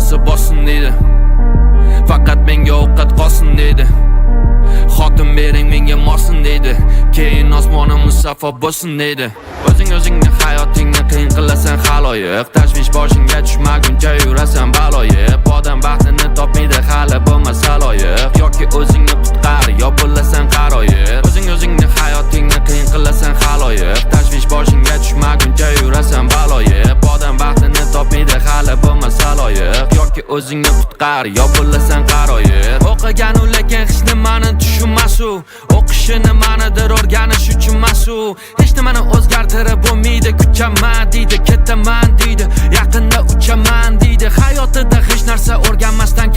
bo'lsa bossin deydi. Faqat menga ovqat qolsin deydi. Xotin bering menga mosin deydi. Keyin osmonim musaffo bo'lsin deydi. O'zingni hayotingni qiyin qilasan haloyiq. Tashvish boshingga tushmaguncha yurasan baloyiq. Odam baxtini topmaydi hali bo'lmasa loyiq. Yoki o'zingni qutqar yo bo'lasan qaroyiq. O'zingni hayotingni qiyin qilasan haloyiq. Tashvish boshingga tushmaguncha yurasan baloyiq. Odam baxtini topmaydi hali bo'lmasa loyiq. Yoki o'zingni qutqar yo bo'lasan qaroyiq. O'qigan u lekin hech nimani tushunmas u. O'qishini manidir o'rganish uchun masu. Hech nimani o'zgartirib bo'lmaydi, kuchaman deydi, ketaman deydi, yaqinda uchaman deydi. Hayotida hech narsa o'rganmasdan